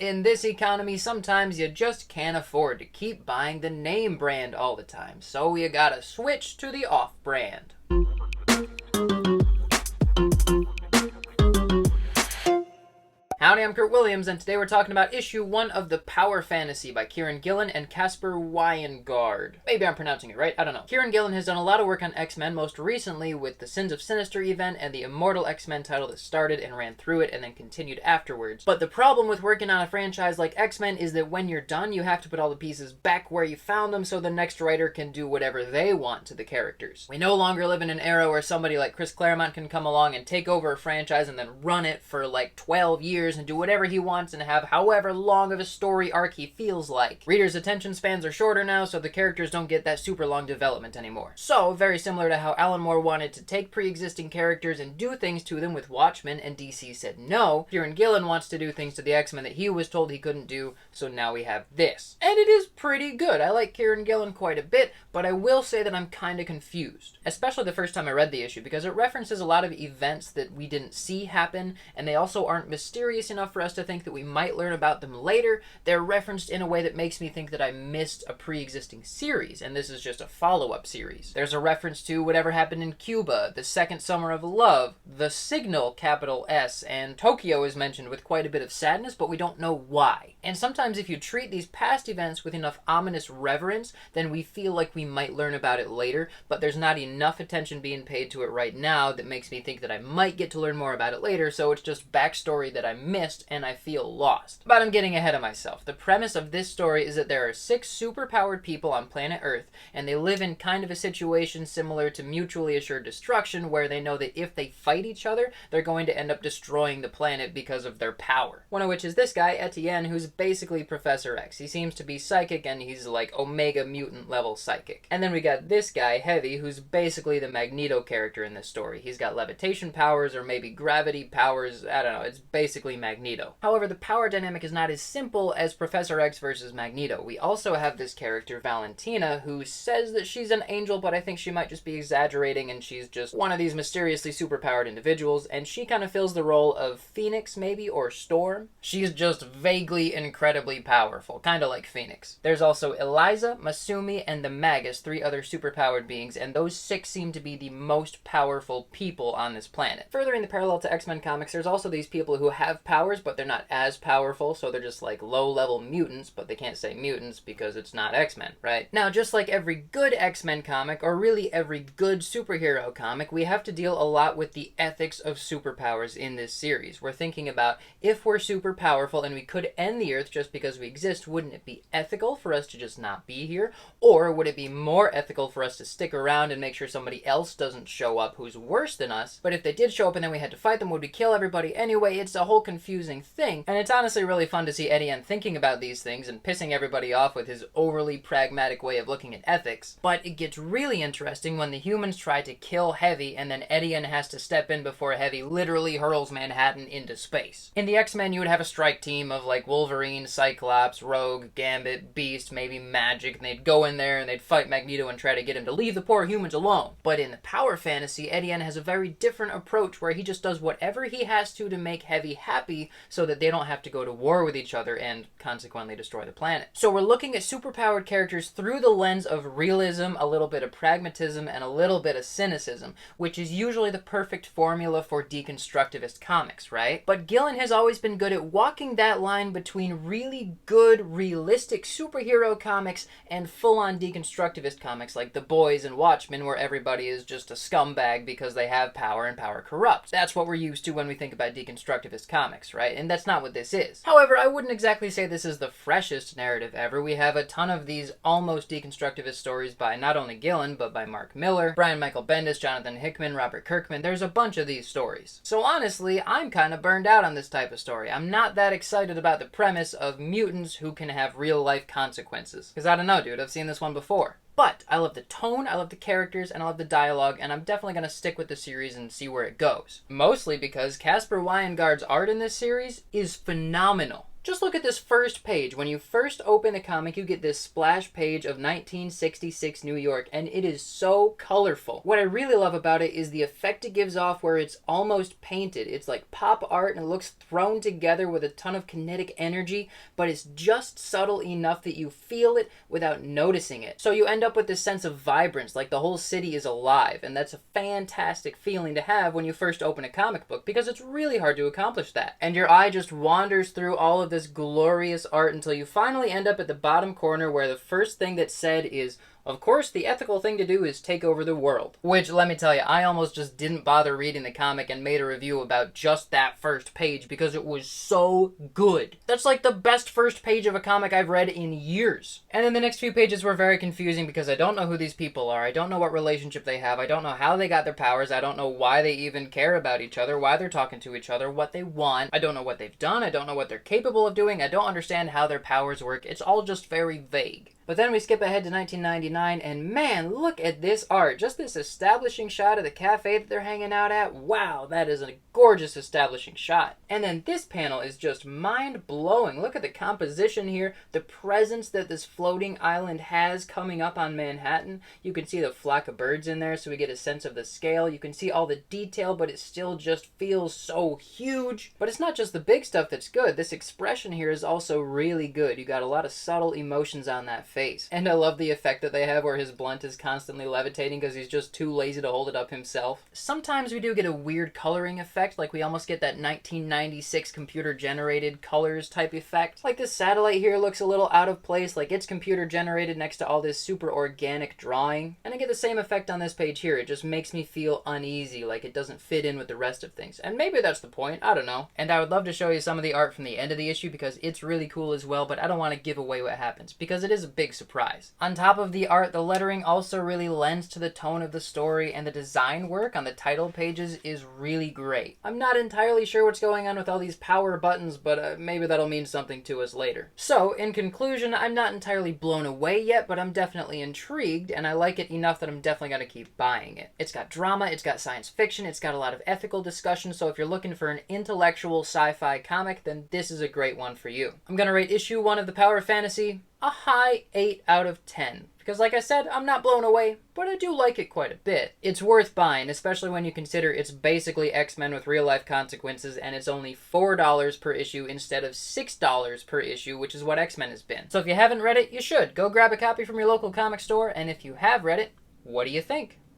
In this economy, sometimes you just can't afford to keep buying the name brand all the time, so you gotta switch to the off-brand. Howdy, I'm Kurt Williams, and today we're talking about issue 1 of The Power Fantasy by Kieron Gillen and Caspar Wijngaard. Maybe I'm pronouncing it right, I don't know. Kieron Gillen has done a lot of work on X-Men, most recently with the Sins of Sinister event and the Immortal X-Men title that started and ran through it and then continued afterwards. But the problem with working on a franchise like X-Men is that when you're done, you have to put all the pieces back where you found them so the next writer can do whatever they want to the characters. We no longer live in an era where somebody like Chris Claremont can come along and take over a franchise and then run it for like 12 years and do whatever he wants and have however long of a story arc he feels like. Readers' attention spans are shorter now, so the characters don't get that super long development anymore. So, very similar to how Alan Moore wanted to take pre-existing characters and do things to them with Watchmen, and DC said no, Kieron Gillen wants to do things to the X-Men that he was told he couldn't do, so now we have this. And it is pretty good. I like Kieron Gillen quite a bit, but I will say that I'm kinda confused. Especially the first time I read the issue, because it references a lot of events that we didn't see happen, and they also aren't mysterious enough for us to think that we might learn about them later. They're referenced in a way that makes me think that I missed a pre-existing series, and this is just a follow-up series. There's a reference to whatever happened in Cuba, the Second Summer of Love, the Signal, capital S, and Tokyo is mentioned with quite a bit of sadness, but we don't know why. And sometimes if you treat these past events with enough ominous reverence, then we feel like we might learn about it later, but there's not enough attention being paid to it right now that makes me think that I might get to learn more about it later, so it's just backstory that I missed, and I feel lost. But I'm getting ahead of myself. The premise of this story is that there are 6 superpowered people on planet Earth, and they live in kind of a situation similar to mutually assured destruction, where they know that if they fight each other, they're going to end up destroying the planet because of their power. One of which is this guy, Etienne, who's basically Professor X. He seems to be psychic, and he's like Omega mutant level psychic. And then we got this guy, Heavy, who's basically the Magneto character in this story. He's got levitation powers, or maybe gravity powers, I don't know, it's basically Magneto. However, the power dynamic is not as simple as Professor X versus Magneto. We also have this character, Valentina, who says that she's an angel, but I think she might just be exaggerating, and she's just one of these mysteriously superpowered individuals, and she kind of fills the role of Phoenix, maybe, or Storm. She's just vaguely incredibly powerful, kind of like Phoenix. There's also Eliza, Masumi, and the Magus, 3 other superpowered beings, and those 6 seem to be the most powerful people on this planet. Furthering the parallel to X-Men comics, there's also these people who have powers, but they're not as powerful, so they're just like low-level mutants, but they can't say mutants because it's not X-Men, right? Now, just like every good X-Men comic, or really every good superhero comic, we have to deal a lot with the ethics of superpowers in this series. We're thinking about, if we're super powerful and we could end the Earth just because we exist, wouldn't it be ethical for us to just not be here? Or would it be more ethical for us to stick around and make sure somebody else doesn't show up who's worse than us? But if they did show up and then we had to fight them, would we kill everybody anyway? It's a whole confusing thing, and it's honestly really fun to see Etienne thinking about these things and pissing everybody off with his overly pragmatic way of looking at ethics. But it gets really interesting when the humans try to kill Heavy and then Etienne has to step in before Heavy literally hurls Manhattan into space. In the X-Men, you would have a strike team of like Wolverine, Cyclops, Rogue, Gambit, Beast, maybe Magic, and they'd go in there and they'd fight Magneto and try to get him to leave the poor humans alone. But in the Power Fantasy, Etienne has a very different approach where he just does whatever he has to make Heavy happy so that they don't have to go to war with each other and consequently destroy the planet. So we're looking at superpowered characters through the lens of realism, a little bit of pragmatism, and a little bit of cynicism, which is usually the perfect formula for deconstructivist comics, right? But Gillen has always been good at walking that line between really good, realistic superhero comics and full-on deconstructivist comics like The Boys and Watchmen, where everybody is just a scumbag because they have power and power corrupts. That's what we're used to when we think about deconstructivist comics, right? And that's not what this is. However, I wouldn't exactly say this is the freshest narrative ever. We have a ton of these almost deconstructivist stories by not only Gillen, but by Mark Miller, Brian Michael Bendis, Jonathan Hickman, Robert Kirkman. There's a bunch of these stories. So honestly, I'm kind of burned out on this type of story. I'm not that excited about the premise of mutants who can have real-life consequences. Because I don't know, dude, I've seen this one before. But I love the tone, I love the characters, and I love the dialogue, and I'm definitely going to stick with the series and see where it goes. Mostly because Caspar Wijngaard's art in this series is phenomenal. Just look at this first page. When you first open the comic, you get this splash page of 1966 New York, and it is so colorful. What I really love about it is the effect it gives off where it's almost painted. It's like pop art and it looks thrown together with a ton of kinetic energy, but it's just subtle enough that you feel it without noticing it. So you end up with this sense of vibrance, like the whole city is alive, and that's a fantastic feeling to have when you first open a comic book, because it's really hard to accomplish that. And your eye just wanders through all of this glorious art until you finally end up at the bottom corner where the first thing that's said is, of course, the ethical thing to do is take over the world. Which, let me tell you, I almost just didn't bother reading the comic and made a review about just that first page because it was so good. That's like the best first page of a comic I've read in years. And then the next few pages were very confusing because I don't know who these people are, I don't know what relationship they have, I don't know how they got their powers, I don't know why they even care about each other, why they're talking to each other, what they want, I don't know what they've done, I don't know what they're capable of doing, I don't understand how their powers work, it's all just very vague. But then we skip ahead to 1999, and man, look at this art. Just this establishing shot of the cafe that they're hanging out at. Wow, that is a gorgeous establishing shot. And then this panel is just mind-blowing. Look at the composition here, the presence that this floating island has coming up on Manhattan. You can see the flock of birds in there, so we get a sense of the scale. You can see all the detail, but it still just feels so huge. But it's not just the big stuff that's good. This expression here is also really good. You got a lot of subtle emotions on that face. And I love the effect that they have where his blunt is constantly levitating because he's just too lazy to hold it up himself. Sometimes we do get a weird coloring effect, like we almost get that 1996 computer generated colors type effect. Like this satellite here looks a little out of place, like it's computer generated next to all this super organic drawing. And I get the same effect on this page here. It just makes me feel uneasy, like it doesn't fit in with the rest of things. And maybe that's the point, I don't know. And I would love to show you some of the art from the end of the issue because it's really cool as well, but I don't want to give away what happens because it is a big surprise. On top of the art, the lettering also really lends to the tone of the story, and the design work on the title pages is really great. I'm not entirely sure what's going on with all these power buttons, but maybe that'll mean something to us later. So, in conclusion, I'm not entirely blown away yet, but I'm definitely intrigued, and I like it enough that I'm definitely going to keep buying it. It's got drama, it's got science fiction, it's got a lot of ethical discussion, so if you're looking for an intellectual sci-fi comic, then this is a great one for you. I'm going to rate issue 1 of the Power Fantasy a high 8 out of 10. Because like I said, I'm not blown away, but I do like it quite a bit. It's worth buying, especially when you consider it's basically X-Men with real-life consequences, and it's only $4 per issue instead of $6 per issue, which is what X-Men has been. So if you haven't read it, you should. Go grab a copy from your local comic store, and if you have read it, what do you think?